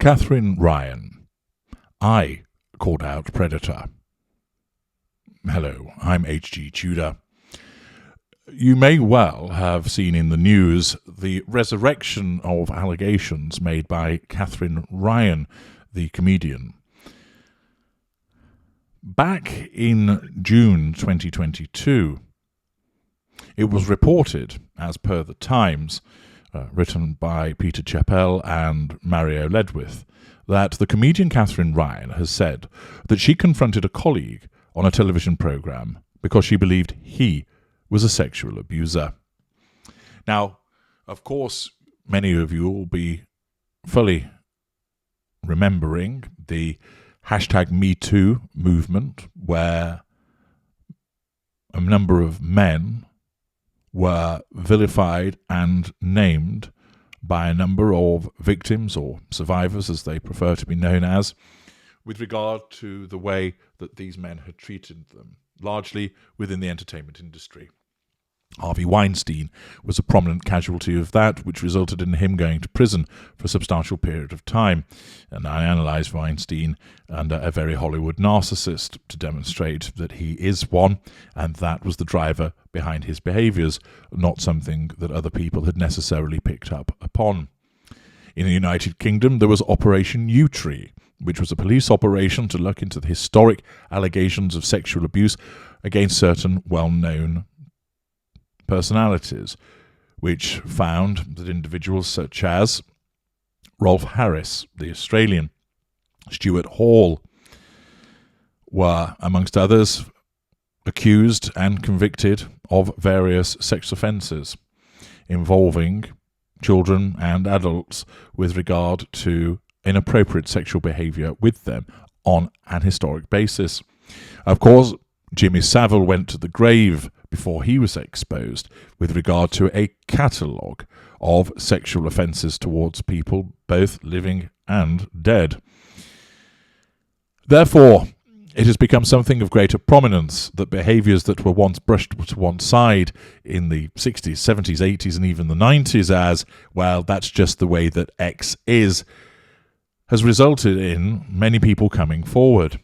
Katherine Ryan. I called out Predator. Hello, I'm H.G. Tudor. You may well have seen in the news the resurrection of allegations made by Katherine Ryan, the comedian. Back in June 2022, it was reported, as per the Times, written by Peter Chappell and Mario Ledwith, that the comedian Katherine Ryan has said that she confronted a colleague on a television programme because she believed he was a sexual abuser. Now, of course, many of you will be fully remembering the #MeToo movement, where a number of men were vilified and named by a number of victims, or survivors as they prefer to be known as, with regard to the way that these men had treated them, largely within the entertainment industry. Harvey Weinstein was a prominent casualty of that, which resulted in him going to prison for a substantial period of time. And I analysed Weinstein and a very Hollywood narcissist to demonstrate that he is one, and that was the driver behind his behaviours, not something that other people had necessarily picked up upon. In the United Kingdom, there was Operation Yewtree, which was a police operation to look into the historic allegations of sexual abuse against certain well-known personalities, which found that individuals such as Rolf Harris, the Australian, Stuart Hall, were, amongst others, accused and convicted of various sex offences involving children and adults with regard to inappropriate sexual behaviour with them on an historic basis. Of course, Jimmy Savile went to the grave before he was exposed with regard to a catalogue of sexual offences towards people, both living and dead. Therefore, it has become something of greater prominence that behaviours that were once brushed to one side in the 60s, 70s, 80s and even the 90s as, well, that's just the way that X is, has resulted in many people coming forward.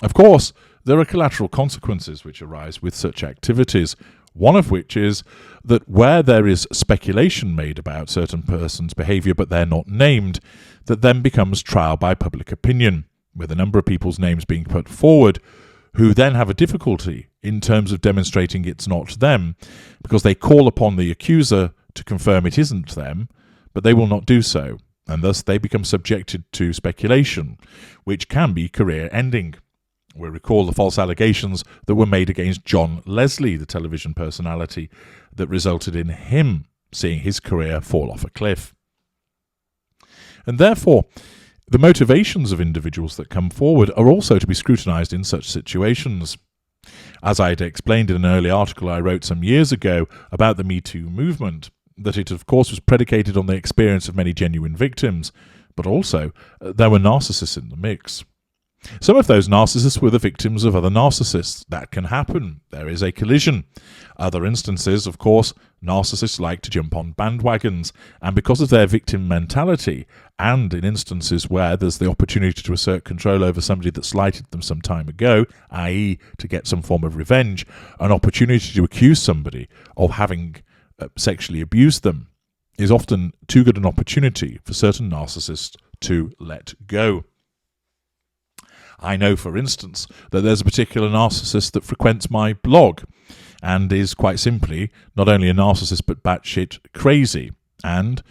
Of course, there are collateral consequences which arise with such activities, one of which is that where there is speculation made about certain persons' behaviour but they're not named, that then becomes trial by public opinion, with a number of people's names being put forward who then have a difficulty in terms of demonstrating it's not them, because they call upon the accuser to confirm it isn't them, but they will not do so, and thus they become subjected to speculation, which can be career-ending. We recall the false allegations that were made against John Leslie, the television personality, that resulted in him seeing his career fall off a cliff. And therefore, the motivations of individuals that come forward are also to be scrutinised in such situations. As I had explained in an early article I wrote some years ago about the Me Too movement, that it of course was predicated on the experience of many genuine victims, but also there were narcissists in the mix. Some of those narcissists were the victims of other narcissists. That can happen. There is a collision. Other instances, of course, narcissists like to jump on bandwagons, and because of their victim mentality, and in instances where there's the opportunity to assert control over somebody that slighted them some time ago, i.e. to get some form of revenge, an opportunity to accuse somebody of having sexually abused them is often too good an opportunity for certain narcissists to let go. I know, for instance, that there's a particular narcissist that frequents my blog and is quite simply not only a narcissist but batshit crazy, and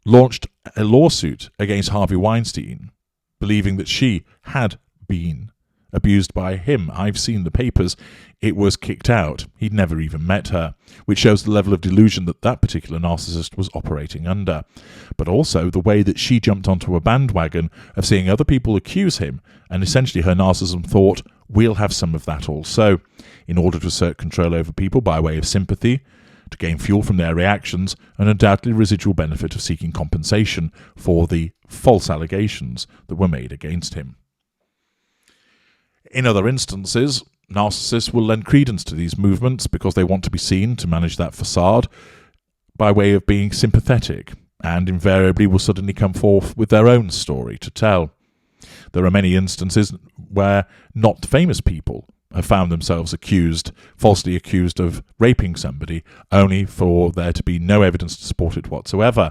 launched a lawsuit against Harvey Weinstein, believing that she had been abused by him. I've seen the papers. It was kicked out. He'd never even met her, which shows the level of delusion that that particular narcissist was operating under. But also the way that she jumped onto a bandwagon of seeing other people accuse him, and essentially her narcissism thought, we'll have some of that also, in order to assert control over people by way of sympathy, to gain fuel from their reactions, and undoubtedly residual benefit of seeking compensation for the false allegations that were made against him. In other instances, narcissists will lend credence to these movements because they want to be seen to manage that facade by way of being sympathetic, and invariably will suddenly come forth with their own story to tell. There are many instances where not famous people have found themselves falsely accused of raping somebody, only for there to be no evidence to support it whatsoever.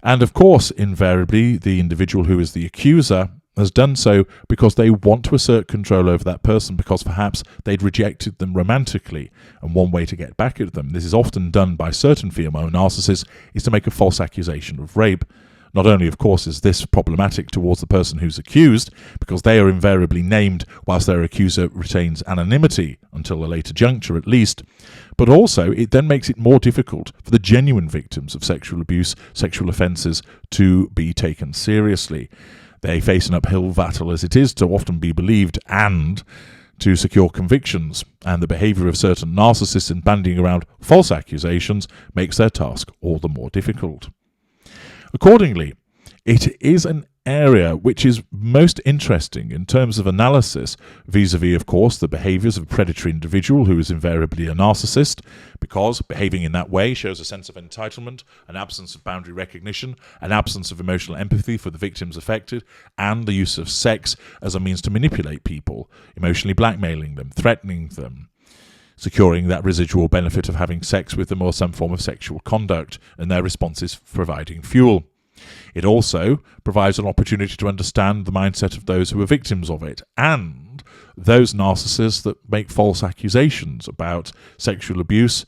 And of course, invariably, the individual who is the accuser has done so because they want to assert control over that person, because perhaps they'd rejected them romantically, and one way to get back at them, this is often done by certain female narcissists, is to make a false accusation of rape. Not only, of course, is this problematic towards the person who's accused, because they are invariably named whilst their accuser retains anonymity until a later juncture at least, but also it then makes it more difficult for the genuine victims of sexual abuse, sexual offences, to be taken seriously. They face an uphill battle as it is to often be believed and to secure convictions, and the behaviour of certain narcissists in bandying around false accusations makes their task all the more difficult. Accordingly, it is an area which is most interesting in terms of analysis vis-à-vis, of course, the behaviours of a predatory individual who is invariably a narcissist, because behaving in that way shows a sense of entitlement, an absence of boundary recognition, an absence of emotional empathy for the victims affected, and the use of sex as a means to manipulate people, emotionally blackmailing them, threatening them, securing that residual benefit of having sex with them or some form of sexual conduct, and their responses providing fuel. It also provides an opportunity to understand the mindset of those who are victims of it, and those narcissists that make false accusations about sexual abuse,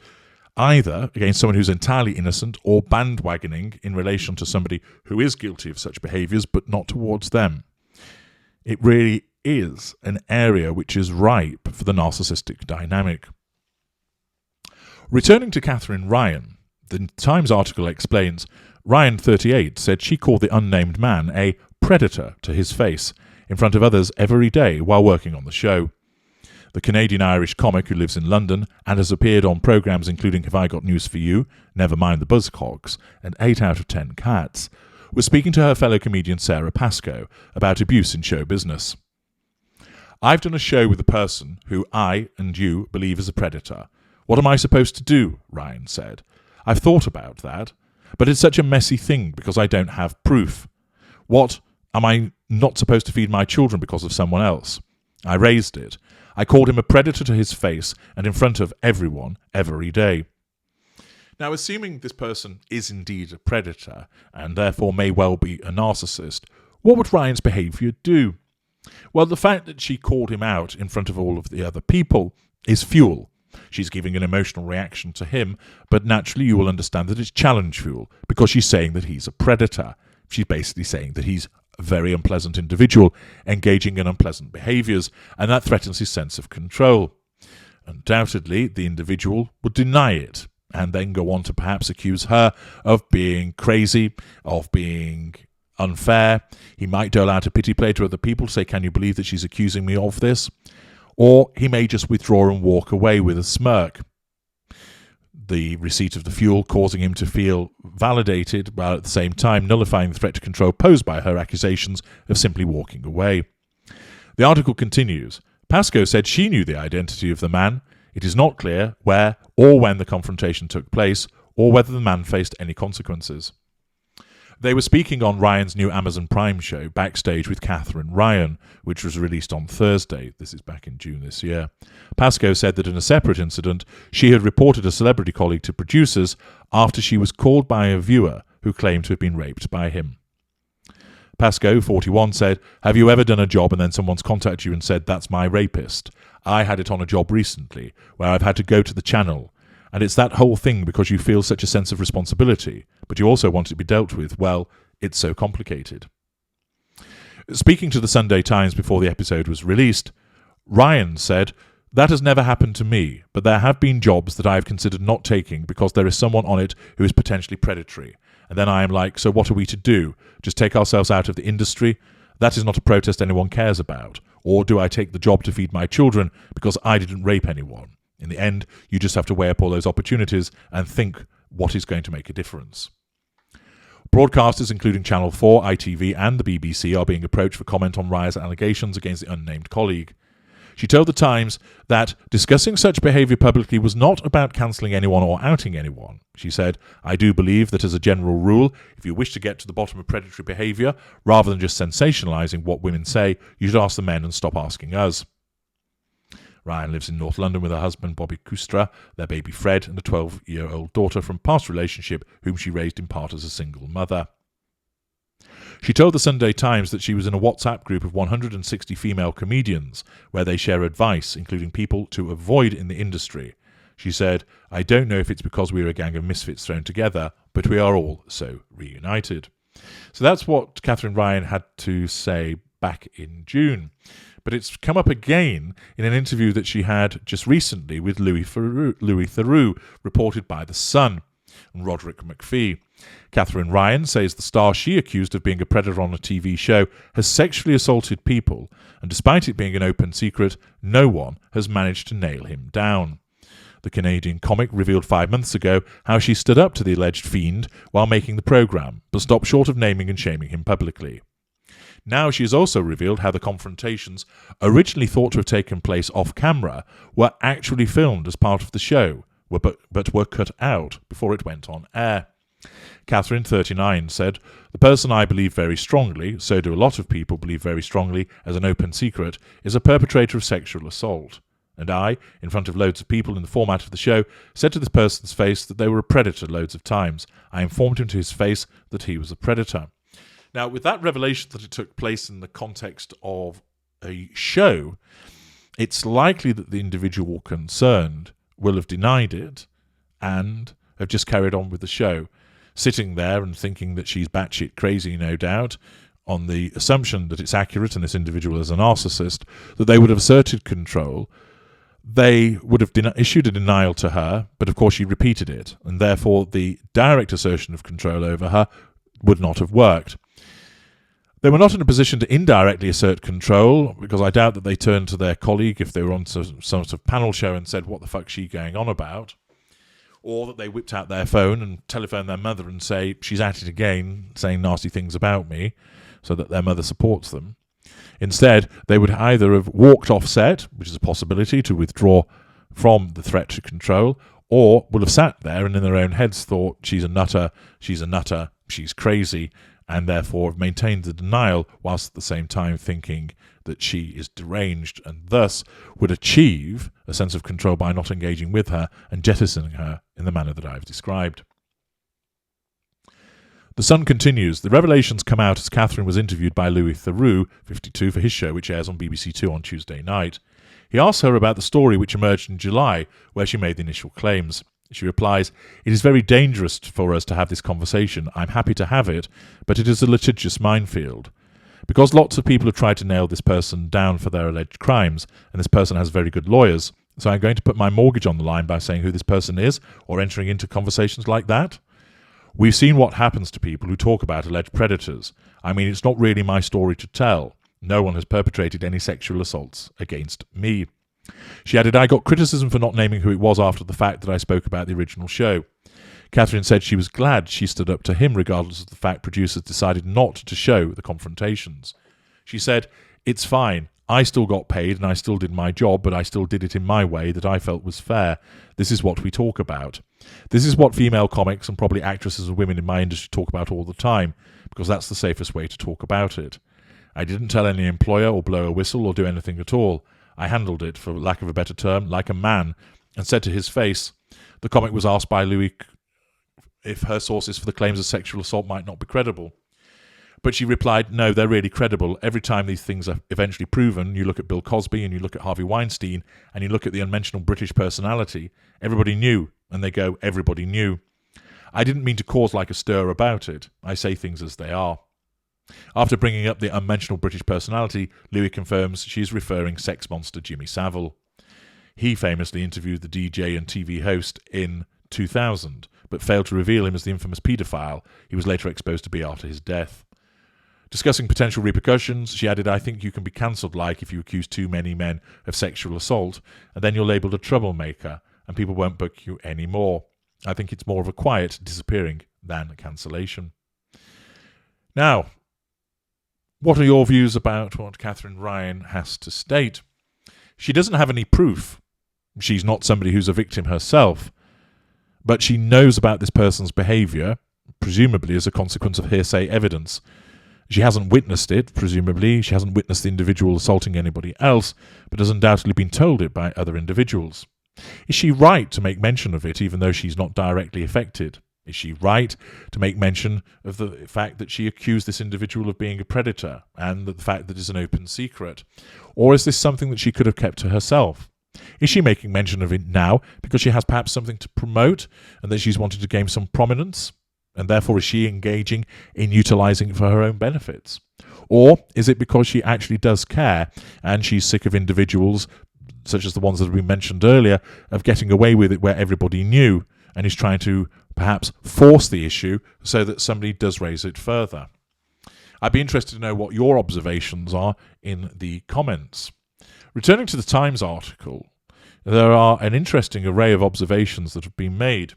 either against someone who's entirely innocent or bandwagoning in relation to somebody who is guilty of such behaviours, but not towards them. It really is an area which is ripe for the narcissistic dynamic. Returning to Katherine Ryan, the Times article explains, Ryan, 38, said she called the unnamed man a predator to his face in front of others every day while working on the show. The Canadian-Irish comic, who lives in London and has appeared on programmes including Have I Got News for You, Never Mind the Buzzcocks, and 8 out of 10 Cats, was speaking to her fellow comedian Sarah Pascoe about abuse in show business. "I've done a show with a person who I and you believe is a predator. What am I supposed to do?" Ryan said. "I've thought about that, but it's such a messy thing because I don't have proof. What, am I not supposed to feed my children because of someone else? I raised it. I called him a predator to his face and in front of everyone every day." Now, assuming this person is indeed a predator and therefore may well be a narcissist, what would Ryan's behaviour do? Well, the fact that she called him out in front of all of the other people is fuel. She's giving an emotional reaction to him, but naturally you will understand that it's challenge fuel, because she's saying that he's a predator. She's basically saying that he's a very unpleasant individual, engaging in unpleasant behaviours, and that threatens his sense of control. Undoubtedly, the individual would deny it, and then go on to perhaps accuse her of being crazy, of being unfair. He might dole out a pity play to other people, say, "Can you believe that she's accusing me of this?" Or he may just withdraw and walk away with a smirk. The receipt of the fuel causing him to feel validated, while at the same time nullifying the threat to control posed by her accusations of simply walking away. The article continues. Pascoe said she knew the identity of the man. It is not clear where or when the confrontation took place, or whether the man faced any consequences. They were speaking on Ryan's new Amazon Prime show, Backstage with Katherine Ryan, which was released on Thursday. This is back in June this year. Pascoe said that in a separate incident, she had reported a celebrity colleague to producers after she was called by a viewer who claimed to have been raped by him. Pascoe, 41, said, "Have you ever done a job and then someone's contacted you and said, 'That's my rapist'? I had it on a job recently where I've had to go to the channel. And it's that whole thing because you feel such a sense of responsibility, but you also want it to be dealt with. Well, it's so complicated." Speaking to the Sunday Times before the episode was released, Ryan said, "That has never happened to me, but there have been jobs that I have considered not taking because there is someone on it who is potentially predatory. And then I am like, so what are we to do? Just take ourselves out of the industry? That is not a protest anyone cares about. Or do I take the job to feed my children because I didn't rape anyone? In the end, you just have to weigh up all those opportunities and think what is going to make a difference." Broadcasters including Channel 4, ITV and the BBC are being approached for comment on Ryan's allegations against the unnamed colleague. She told The Times that discussing such behaviour publicly was not about cancelling anyone or outing anyone. She said, "I do believe that as a general rule, if you wish to get to the bottom of predatory behaviour, rather than just sensationalising what women say, you should ask the men and stop asking us." Ryan lives in North London with her husband Bobby Kustra, their baby Fred, and a 12-year-old daughter from a past relationship whom she raised in part as a single mother. She told the Sunday Times that she was in a WhatsApp group of 160 female comedians where they share advice, including people to avoid in the industry. She said, "I don't know if it's because we're a gang of misfits thrown together, but we are all so reunited." So that's what Katherine Ryan had to say back in June. But it's come up again in an interview that she had just recently with Louis Theroux, reported by The Sun, and Roderick McPhee. Katherine Ryan says the star she accused of being a predator on a TV show has sexually assaulted people, and despite it being an open secret, no one has managed to nail him down. The Canadian comic revealed 5 months ago how she stood up to the alleged fiend while making the programme, but stopped short of naming and shaming him publicly. Now she has also revealed how the confrontations, originally thought to have taken place off-camera, were actually filmed as part of the show, but were cut out before it went on air. Katherine, 39, said, "The person I believe very strongly, so do a lot of people believe very strongly as an open secret, is a perpetrator of sexual assault. And I, in front of loads of people in the format of the show, said to this person's face that they were a predator loads of times. I informed him to his face that he was a predator." Now, with that revelation that it took place in the context of a show, it's likely that the individual concerned will have denied it and have just carried on with the show, sitting there and thinking that she's batshit crazy, no doubt, on the assumption that it's accurate and this individual is a narcissist, that they would have asserted control. They would have issued a denial to her, but of course she repeated it, and therefore the direct assertion of control over her would not have worked. They were not in a position to indirectly assert control, because I doubt that they turned to their colleague if they were on some sort of panel show and said, "What the fuck's she going on about?" Or that they whipped out their phone and telephoned their mother and say, "She's at it again, saying nasty things about me," so that their mother supports them. Instead, they would either have walked off set, which is a possibility to withdraw from the threat to control, or would have sat there and in their own heads thought, she's a nutter, she's crazy, and therefore have maintained the denial whilst at the same time thinking that she is deranged, and thus would achieve a sense of control by not engaging with her and jettisoning her in the manner that I've described. The Sun continues, the revelations come out as Katherine was interviewed by Louis Theroux, 52, for his show, which airs on BBC Two on Tuesday night. He asks her about the story which emerged in July, where she made the initial claims. She replies, "It is very dangerous for us to have this conversation. I'm happy to have it, but it is a litigious minefield. Because lots of people have tried to nail this person down for their alleged crimes, and this person has very good lawyers, so I'm going to put my mortgage on the line by saying who this person is, or entering into conversations like that. We've seen what happens to people who talk about alleged predators. I mean, it's not really my story to tell. No one has perpetrated any sexual assaults against me." She added, "I got criticism for not naming who it was after the fact that I spoke about the original show." Katherine said she was glad she stood up to him regardless of the fact producers decided not to show the confrontations. She said, "It's fine. I still got paid and I still did my job, but I still did it in my way that I felt was fair. This is what we talk about. This is what female comics and probably actresses and women in my industry talk about all the time, because that's the safest way to talk about it. I didn't tell any employer or blow a whistle or do anything at all. I handled it, for lack of a better term, like a man, and said to his face." The comic was asked by Louis if her sources for the claims of sexual assault might not be credible. But she replied, "No, they're really credible. Every time these things are eventually proven, you look at Bill Cosby and you look at Harvey Weinstein and you look at the unmentionable British personality, everybody knew, and they go, everybody knew. I didn't mean to cause like a stir about it. I say things as they are." After bringing up the unmentionable British personality, Louis confirms she is referring sex monster Jimmy Savile. He famously interviewed the DJ and TV host in 2000, but failed to reveal him as the infamous paedophile he was later exposed to be after his death. Discussing potential repercussions, she added, "I think you can be cancelled like if you accuse too many men of sexual assault, and then you're labelled a troublemaker, and people won't book you anymore. I think it's more of a quiet disappearing than a cancellation." Now, what are your views about what Katherine Ryan has to state? She doesn't have any proof. She's not somebody who's a victim herself, but she knows about this person's behaviour, presumably as a consequence of hearsay evidence. She hasn't witnessed it, presumably. She hasn't witnessed the individual assaulting anybody else, but has undoubtedly been told it by other individuals. Is she right to make mention of it, even though she's not directly affected? Is she right to make mention of the fact that she accused this individual of being a predator, and the fact that it's an open secret? Or is this something that she could have kept to herself? Is she making mention of it now because she has perhaps something to promote, and that she's wanted to gain some prominence? And therefore is she engaging in utilising it for her own benefits? Or is it because she actually does care, and she's sick of individuals, such as the ones that have been mentioned earlier, of getting away with it where everybody knew, and is trying to perhaps force the issue so that somebody does raise it further? I'd be interested to know what your observations are in the comments. Returning to the Times article, there are an interesting array of observations that have been made.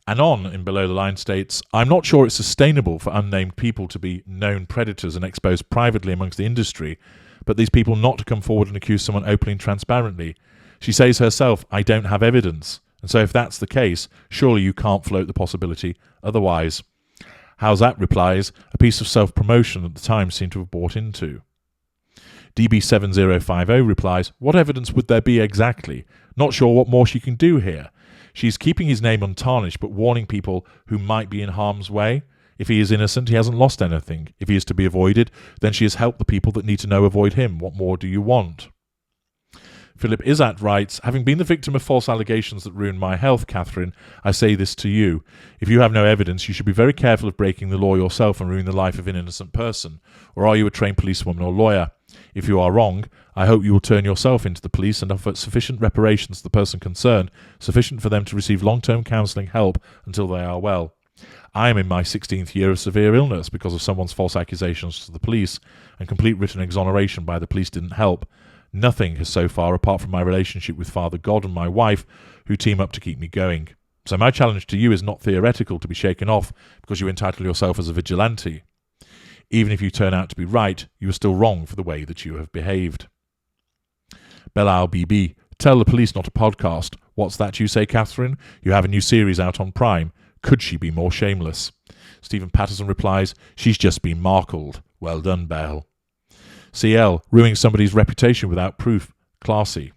Anon in Below the Line states, "I'm not sure it's sustainable for unnamed people to be known predators and exposed privately amongst the industry, but these people not to come forward and accuse someone openly and transparently. She says herself, I don't have evidence. And so if that's the case, surely you can't float the possibility otherwise." How's that replies, a piece of self-promotion that the Times seem to have bought into. DB7050 replies, "What evidence would there be exactly? Not sure what more she can do here. She's keeping his name untarnished, but warning people who might be in harm's way. If he is innocent, he hasn't lost anything. If he is to be avoided, then she has helped the people that need to know avoid him. What more do you want?" Philip Izat writes, "Having been the victim of false allegations that ruined my health, Katherine, I say this to you. If you have no evidence, you should be very careful of breaking the law yourself and ruining the life of an innocent person. Or are you a trained policewoman or lawyer? If you are wrong, I hope you will turn yourself into the police and offer sufficient reparations to the person concerned, sufficient for them to receive long-term counselling help until they are well. I am in my 16th year of severe illness because of someone's false accusations to the police, and complete written exoneration by the police didn't help. Nothing has so far, apart from my relationship with Father God and my wife, who team up to keep me going. So my challenge to you is not theoretical to be shaken off because you entitle yourself as a vigilante. Even if you turn out to be right, you are still wrong for the way that you have behaved." Belal BB, "Tell the police not a podcast. What's that you say, Katherine? You have a new series out on Prime. Could she be more shameless?" Stephen Patterson replies, "She's just been markled. Well done, Bell." CL, "Ruining somebody's reputation without proof. Classy."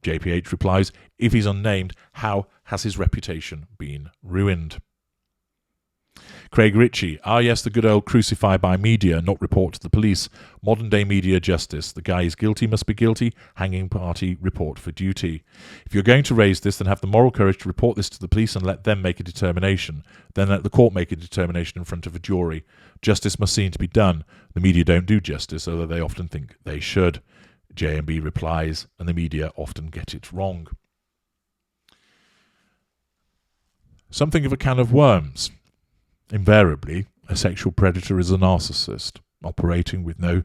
JPH replies, "If he's unnamed, how has his reputation been ruined?" Craig Ritchie, yes, the good old crucify by media, not report to the police. Modern day media justice. The guy is guilty, must be guilty. Hanging party, report for duty. If you're going to raise this, then have the moral courage to report this to the police and let them make a determination. Then let the court make a determination in front of a jury. Justice must seem to be done. The media don't do justice, although they often think they should. JMB replies, "And the media often get it wrong." Something of a can of worms. Invariably, a sexual predator is a narcissist, operating with no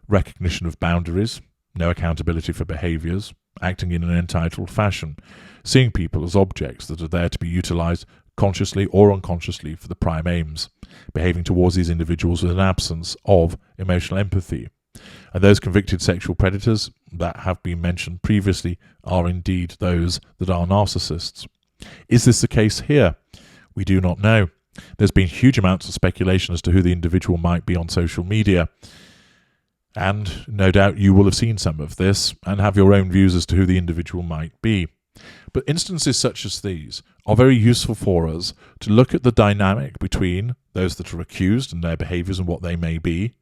recognition of boundaries, no accountability for behaviours, acting in an entitled fashion, seeing people as objects that are there to be utilised consciously or unconsciously for the prime aims, behaving towards these individuals with an absence of emotional empathy. And those convicted sexual predators that have been mentioned previously are indeed those that are narcissists. Is this the case here? We do not know. There's been huge amounts of speculation as to who the individual might be on social media, and no doubt you will have seen some of this and have your own views as to who the individual might be. But instances such as these are very useful for us to look at the dynamic between those that are accused and their behaviours and what they may be,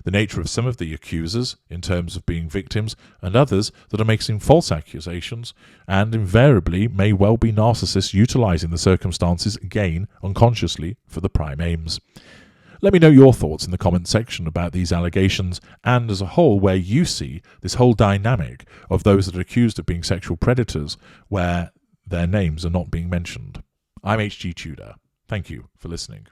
the nature of some of the accusers in terms of being victims, and others that are making false accusations and invariably may well be narcissists utilising the circumstances, again, unconsciously, for the prime aims. Let me know your thoughts in the comment section about these allegations and as a whole where you see this whole dynamic of those that are accused of being sexual predators where their names are not being mentioned. I'm HG Tudor. Thank you for listening.